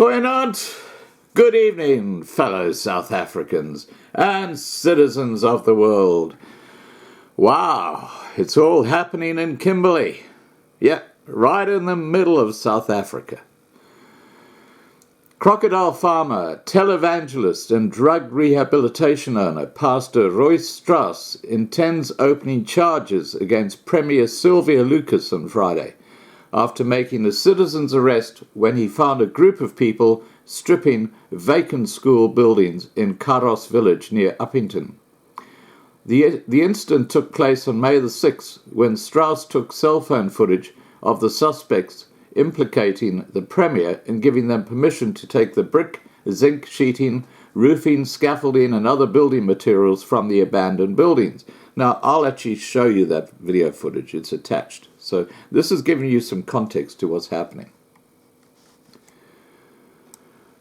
Goeienaand. Good evening, fellow South Africans and citizens of the world. Wow, it's all happening in Kimberley. Yeah, right in the middle of South Africa. Crocodile farmer, televangelist and drug rehabilitation owner, Pastor Royce Strauss, intends opening charges against Premier Sylvia Lucas on Friday, after making a citizen's arrest when he found a group of people stripping vacant school buildings in Karos village near Upington. The incident took place on May the 6th when Strauss took cell phone footage of the suspects implicating the Premier in giving them permission to take the brick, zinc sheeting, roofing, scaffolding and other building materials from the abandoned buildings. Now, I'll actually show you that video footage. It's attached. So this is giving you some context to what's happening.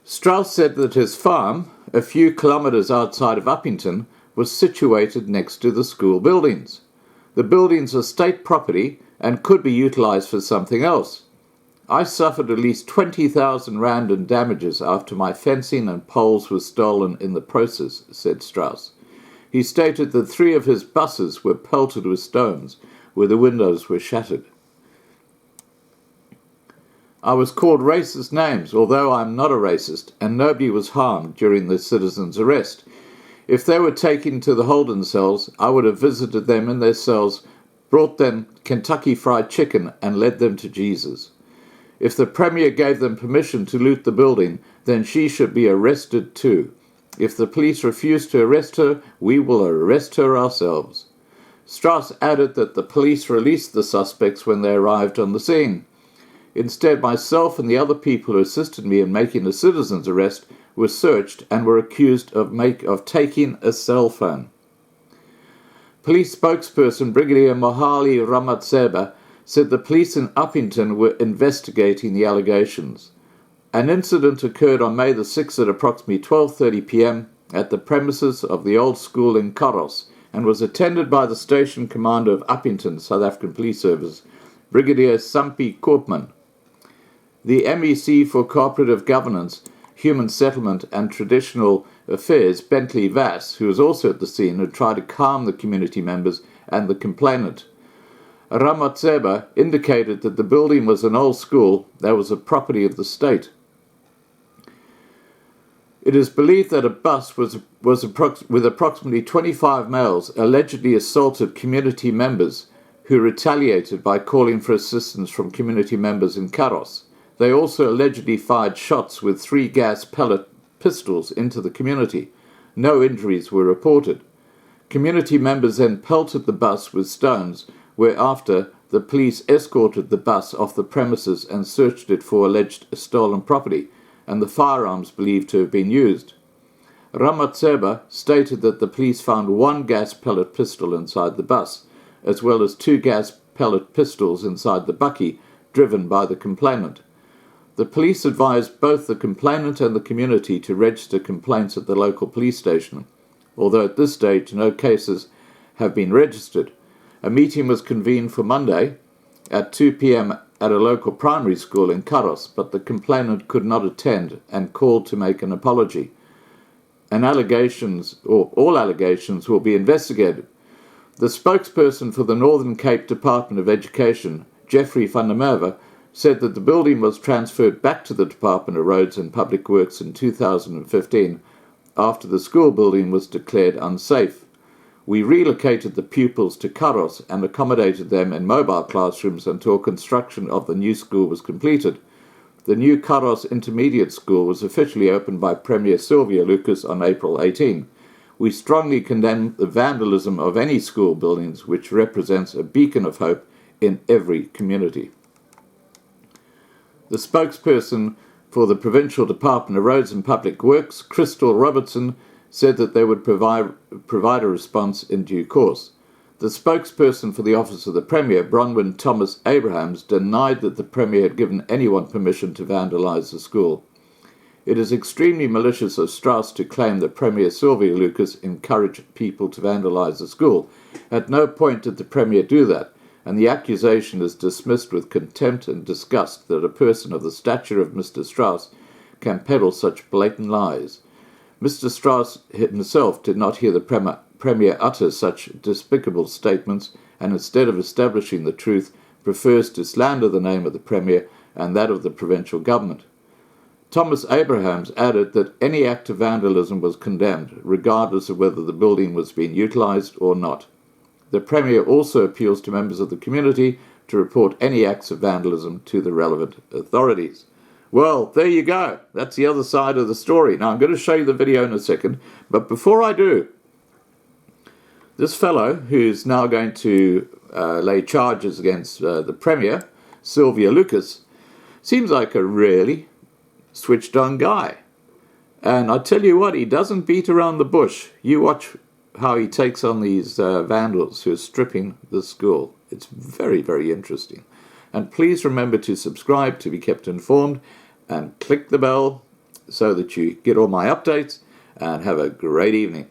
Strauss said that his farm, a few kilometres outside of Upington, was situated next to the school buildings. The buildings are state property and could be utilised for something else. I suffered at least 20,000 rand in damages after my fencing and poles were stolen in the process, said Strauss. He stated that 3 of his buses were pelted with stones, where the windows were shattered. I was called racist names, although I'm not a racist, and nobody was harmed during the citizens' arrest. If they were taken to the Holden cells, I would have visited them in their cells, brought them Kentucky Fried Chicken, and led them to Jesus. If the Premier gave them permission to loot the building, then she should be arrested too. If the police refuse to arrest her, we will arrest her ourselves. Strauss added that the police released the suspects when they arrived on the scene. Instead, myself and the other people who assisted me in making a citizen's arrest were searched and were accused of taking a cell phone. Police spokesperson Brigadier Mohali Ramatseba said the police in Upington were investigating the allegations. An incident occurred on May the 6th at approximately 12:30 p.m. at the premises of the old school in Karos, and was attended by the station commander of Upington, South African Police Service, Brigadier Sampi Koopman. The MEC for Cooperative Governance, Human Settlement and Traditional Affairs, Bentley Vass, who was also at the scene, had tried to calm the community members and the complainant. Ramatseba indicated that the building was an old school that was a property of the state. It is believed that a bus with approximately 25 males allegedly assaulted community members who retaliated by calling for assistance from community members in Karos. They also allegedly fired shots with 3 gas pellet pistols into the community. No injuries were reported. Community members then pelted the bus with stones, whereafter the police escorted the bus off the premises and searched it for alleged stolen property and the firearms believed to have been used. Ramatseba stated that the police found 1 gas pellet pistol inside the bus, as well as 2 gas pellet pistols inside the bakkie driven by the complainant. The police advised both the complainant and the community to register complaints at the local police station, although at this stage no cases have been registered. A meeting was convened for Monday at 2 p.m. at a local primary school in Karos, but the complainant could not attend and called to make an apology. All allegations will be investigated. The spokesperson for the Northern Cape Department of Education, Geoffrey van der Merwe, said that the building was transferred back to the Department of Roads and Public Works in 2015 after the school building was declared unsafe. We relocated the pupils to Karos and accommodated them in mobile classrooms until construction of the new school was completed. The new Karos Intermediate School was officially opened by Premier Sylvia Lucas on April 18. We strongly condemn the vandalism of any school buildings, which represents a beacon of hope in every community. The spokesperson for the Provincial Department of Roads and Public Works, Crystal Robertson, said that they would provide a response in due course. The spokesperson for the Office of the Premier, Bronwyn Thomas Abrahams, denied that the Premier had given anyone permission to vandalise the school. It is extremely malicious of Strauss to claim that Premier Sylvia Lucas encouraged people to vandalise the school. At no point did the Premier do that, and the accusation is dismissed with contempt and disgust that a person of the stature of Mr. Strauss can peddle such blatant lies. Mr. Strauss himself did not hear the Premier utter such despicable statements, and instead of establishing the truth, prefers to slander the name of the Premier and that of the provincial government. Thomas Abrahams added that any act of vandalism was condemned, regardless of whether the building was being utilised or not. The Premier also appeals to members of the community to report any acts of vandalism to the relevant authorities. Well, there you go. That's the other side of the story. Now, I'm going to show you the video in a second, but before I do, this fellow, who's now going to lay charges against the Premier, Sylvia Lucas, seems like a really switched-on guy. And I tell you what, he doesn't beat around the bush. You watch how he takes on these vandals who are stripping the school. It's very, very interesting. And please remember to subscribe to be kept informed and click the bell so that you get all my updates, and have a great evening.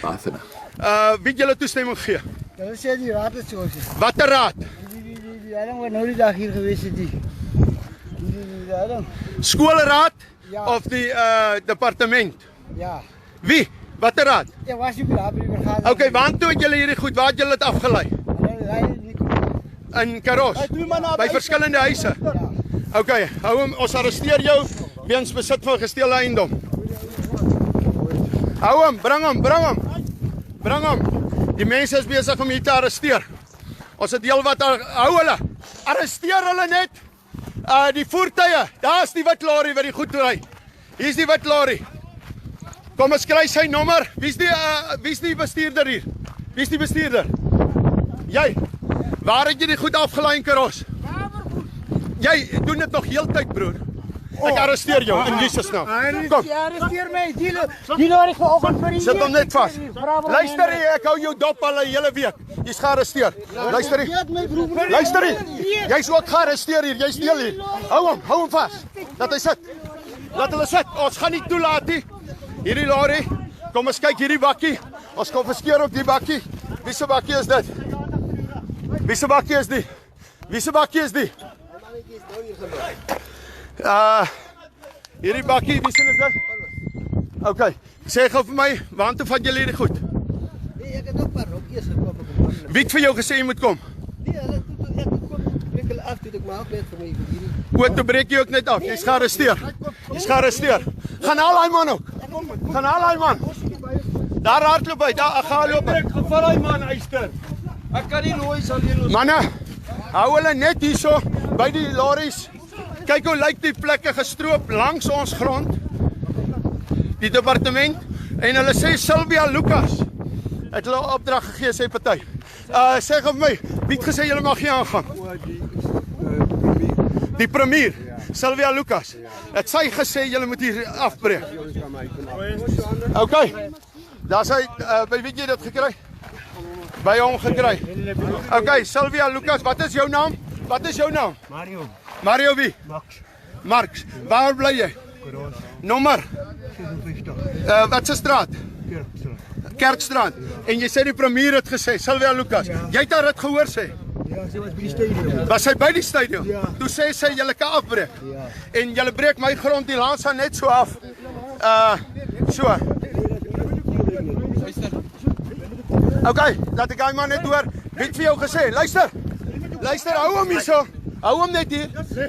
Bye for now. Wie julle toestemming gee? Hulle sê die raad het so gesê. Watter raad? Die wat nou die dag hier gewees het die. Skoolraad Ja. of die departement? Ja. Wie? Watter raad? Ek was nie daar by die vergadering. Okay, waartoe het julle hierdie goed? Waar het julle dit afgelei? In Karos. By verskillende huise. Ja. Okay, hou hom, ons arresteer jou weens besit van gesteelde eiendom. Hou hom, bring hom, bring hom. Bring hom. Die mense is besig om hier te arresteer. Ons het heel wat hou hulle. Arresteer hulle net. Die voertuie. Daar's die wit lorry wat die goed ry. Hier's die wit lorry. Kom ons kry sy nommer. Wie's die bestuurder hier? Wie's die bestuurder? Jy. Waar het jy die goed afgelei in Karos? Jy doen dit nog heeltyd, broer. Ek arresteer jou in Jesus naam. Kom. Jy arresteer my. Die lorry vanoggend vir die. Sit hom net vas. Luister hier, ek hou jou dop al 'n hele week. Jy's gearresteer. Luister hier. Luister hier. Jy's ook gearresteer hier. Jy steel hier. Hou hom vas. Laat hy sit. Laat hulle sit. Ons gaan nie toelaat nie. Hierdie lorry. Kom ons kyk hierdie bakkie. Ons konfiskeer ook die bakkie. Wie se bakkie is dit? Wie se bakkie is die? Wie se bakkie is die? Hierdie bakkie, wie se is dit? Okay. Sê gou vir my, waartoe vat julle hierdie goed? Nee, ek het ook maar rokkies gekoop. Wie het vir jou gesê jy moet kom? Nee, hulle toe ek kom breek hulle af toe ek maar ook net vir my hierdie. O, toe breek jy ook net af. Jy's gearresteer. Jy's gearresteer. Gaan haal daai man ook. Gaan haal daai man. Daar hardloop hy. Daar gaan loop. Ek geval hy man uister. Ek kan nie nooit alleen Manne, hou hulle net hierso by die lorries. Kyk hoe lyk die plekke gestroop langs ons grond. Die departement en hulle sê Sylvia Lucas het hulle opdrag gegee sy party. Sê gou vir my, wie het gesê julle mag hier aangaan? Die premier, Sylvia Lucas. Het sy gesê julle moet hier afbreek. Okay. Daar's hy by wie jy dit gekry? By hom gekry. Okay, Sylvia Lucas, wat is jou naam? Wat is jou naam? Mario. Mario wie? Max. Waar bly jy? Nommer? Wat se straat? Kerkstraat. En jy sê die premier het gesê, Sylvia Lucas. Jy het dit gehoor sê? Ja, sy was by die stadium. Was sy by die stadium? Ja. Toe sê sy julle kan afbreek. Ja. En julle breek my grond die langs aan net so af. So. Okay, laat ek hy maar net hoor. Wie het vir jou gesê? Luister. Luister, hou hom hierso. Hou hom net hier.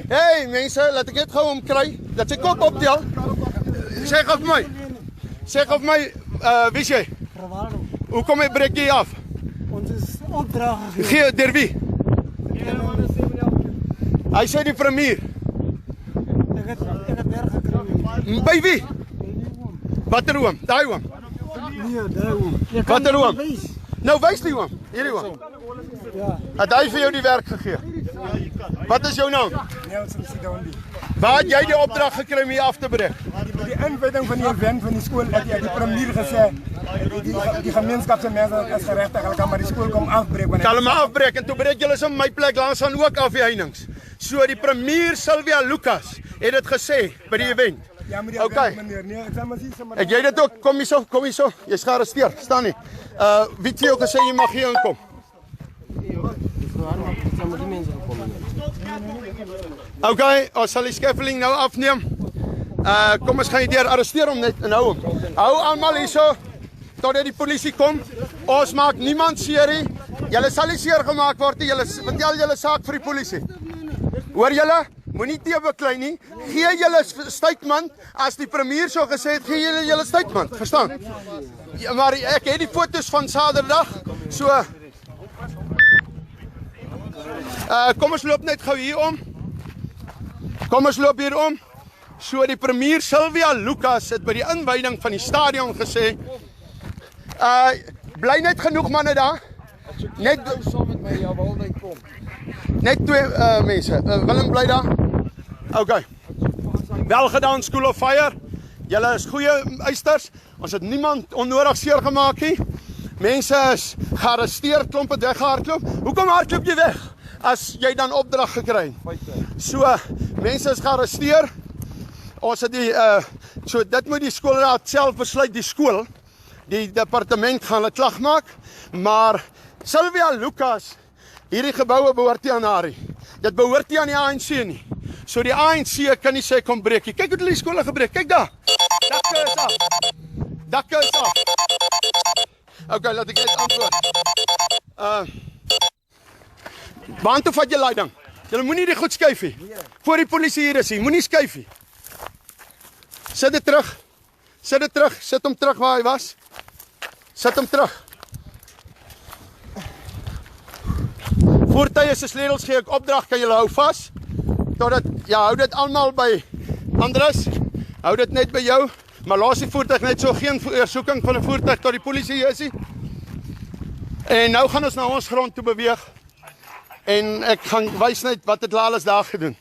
Hey mense, laat ek net gou hom kry. Laat sy kop optel. Sê gou vir my. Sê gou vir my, wie is jy? Ravalo. Hoekom breek jy af? Ons is opdrag gegee. Gee deur wie? Hy sê die premier. Ek het werk gekry. By wie? Watter oom? Daai oom. Nee, daai oom. Watter oom? Nou wys die oom. Hierdie oom. Ja. Het hy vir jou die werk gegee? Wat is jou naam? Nelson Sidondi. Waar het jy die opdrag gekry om hier af te breek? Die inwyding van die event van die skool wat die premier gesê die gemeenskap se mense is geregtig, hulle kan maar die skool kom afbreek wanneer Kan hulle maar afbreek en toe breek julle so my plek langs aan ook af die heininge. So die premier Sylvia Lucas het dit gesê by die event. Ja, maar die Okay. meneer, nee, ek sê maar sien sommer. Het jy dit ook? Kom hierso. Jy's gearresteer. Staan nie. Wie het vir jou gesê jy mag hier inkom? Okay, ons sal die scaffolding nou afneem. Kom ons gaan hier deur, arresteer hom net en hou hom. Hou almal hierso totdat die polisie kom. Ons maak niemand seer nie. Julle sal nie seer gemaak word nie. Julle vertel julle saak vir die polisie. Hoor julle? Moenie te beklei nie. Gee julle statement as die premier so gesê het, gee julle statement. Verstaan? Ja, maar ek het die foto's van Saterdag. So kom ons loop net gou hier om. Kom ons loop hier om. So die Premier Sylvia Lucas het by die inwyding van die stadion gesê, bly net genoeg manne daar. Net saam met my, ja, wil net kom. Net 2 mense. Willem bly daar. Okay. Wel gedaan School of Fire. Julle is goeie eisters. Ons het niemand onnodig seer gemaak nie. Mense is gearresteer, klomp het weggehardloop. Hoekom hardloop jy weg as jy dan opdrag gekry het? So mense is gearresteer. Ons het die so dit moet die skoolraad self besluit, die skool. Die departement gaan 'n klag maak, maar Sylvia Lucas, hierdie geboue behoort nie aan haar nie. Dit behoort nie aan die ANC nie. So die ANC kan nie sê kom breek nie. Kyk hoe hulle die skole gebreek. Kyk daar. Dakke is af. Dakke is af. Okay, laat ek net antwoord. Waar toe vat jy leiding? Julle moenie die goed skuif nie. Voor die polisie hier is nie. Moenie skuif nie. Sit dit terug. Sit dit terug. Sit hom terug waar hy was. Sit hom terug. Voertuie se sleutels gee ek opdrag, kan julle hou vas. Totdat ja, hou dit almal by Andres. Hou dit net by jou, maar laat die voertuig net so geen oorsoeking van 'n voertuig tot die polisie hier is nie. En nou gaan ons na ons grond toe beweeg. En ek gaan wys net wat het alles daar gedoen.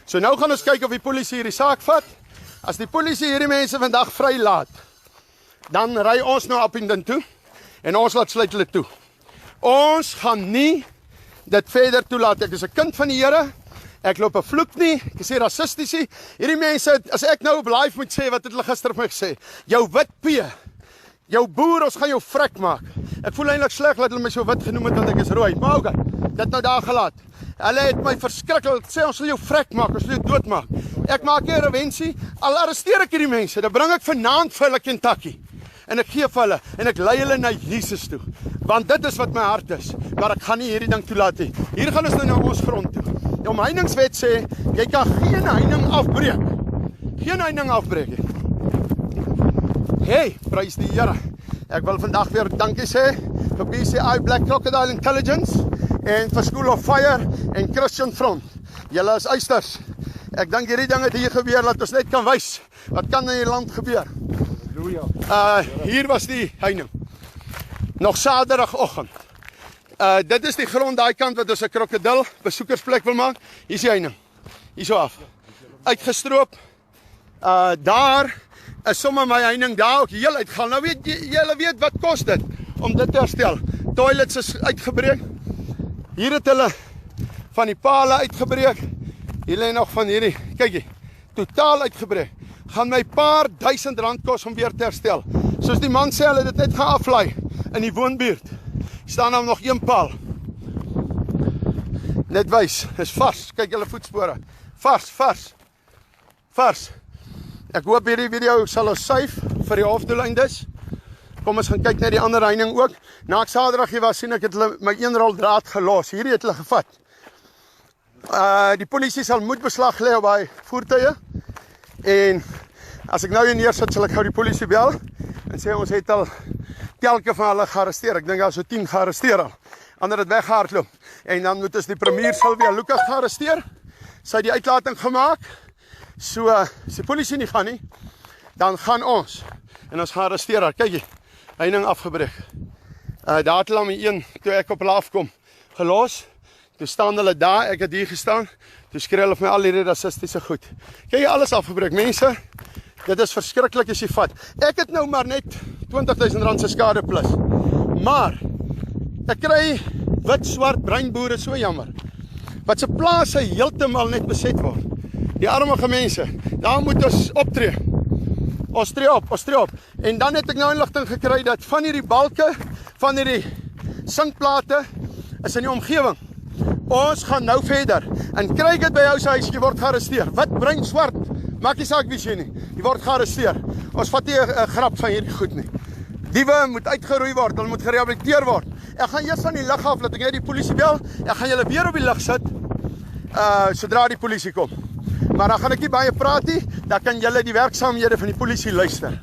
So nou gaan ons kyk of die polisie hierdie saak vat. As die polisie hierdie mense vandag vrylaat, dan ry ons nou op in den toe en ons laat sluit hulle toe. Ons gaan nie dit verder toelaat. Ek is 'n kind van die Here. Ek loop 'n vloek nie. Ek is nie rassisties nie. Hierdie mense, as ek nou op live moet sê wat het hulle gister vir my gesê? Jou wit P, jou boer, ons gaan jou vrek maak. Ek voel eintlik sleg dat hulle my so wit genoem het want ek is rooi. Maar okay, dit nou daar gelaat. Hulle het my verskriklik sê ons sal jou vrek maak, ons sal jou doodmaak. Ek maak nie 'n rewensie, al arresteer ek hierdie mense, dan bring ek vanaand vir hulle Kentucky. En ek gee vir hulle en ek lei hulle na Jesus toe. Want dit is wat my hart is. Maar ek gaan nie hierdie ding toelaat nie. Hier gaan ons nou na ons grond toe. Die omheiningswet sê jy kan geen heining afbreek. Geen heining afbreek nie. Hey, prys die Here. Ek wil vandag weer dankie sê vir BCI Black Crocodile Intelligence en vir School of Fire en Christian Front. Julle is eisters. Ek dink hierdie ding het hier gebeur dat ons net kan wys wat kan in hierdie land gebeur. Hier was die heining. Nog Saterdagoggend. Dit is die grond daai kant wat ons 'n krokodil besoekersplek wil maak. Hier is die heining. Hierso af. Uitgestroop. Daar is sommer my heining daar ook heel uitgaan. Nou weet julle weet wat kos dit om dit te herstel. Toilets is uitgebreek. Hier het hulle van die pale uitgebreek. Hier lê nog van hierdie. Kykie. Totaal uitgebreek. Gaan my paar duisend rand kos om weer te herstel. Soos die man sê, hulle het dit net gaan aflaai in die woonbuurt. Staan nou nog een paal. Net wys, is vars. Kyk julle voetspore. Vars. Ek hoop hierdie video sal ons save vir die hoofdoeleindes. Kom ons gaan kyk na die ander heining ook. Na ek Saterdag hier was, sien ek het hulle my een rol draad gelos. Hierdie het hulle gevat. Die polisie sal moedbeslag lê op daai voertuie. En as ek nou hier neersit, sal ek gou die polisie bel en sê ons het al telke van hulle gearresteer. Ek dink daar is so 10 gearresteer al. Ander het weggehardloop. En dan moet ons die Premier Sylvia Lucas gearresteer. Sy het die uitlating gemaak. So as die polisie nie gaan nie, dan gaan ons en ons gaan arresteer haar. Kyk hier, heining afgebreek. Daar het hulle my een toe ek op hulle afkom gelos. Toe staan hulle daar, ek het hier gestaan. Toe skree hulle vir my al hierdie rassistiese goed. Kyk hier, alles afgebreek. Mense, dit is verskriklik as jy vat. Ek het nou maar net 20.000 rand se skade plus. Maar ek kry wit, swart, bruin boere so jammer. Wat se plase heeltemal net beset word. Die arme mense, daar moet ons optree. Ons tree op. En dan het ek nou inligting gekry dat van hierdie balke, van hierdie sinkplate is in die omgewing. Ons gaan nou verder en kry dit by jou se huis, jy word gearresteer. Wit, bruin, swart, Maak nie saak wie jy nie. Jy word gearresteer. Ons vat nie 'n grap van hierdie goed nie. Diewe moet uitgeroei word, hulle moet gerehabiliteer word. Ek gaan eers van die lug af, laat ek net die polisie bel. Ek gaan julle weer op die lug sit, sodra die polisie kom. Maar dan gaan ek nie baie praat nie, dan kan julle die werksaamhede van die polisie luister.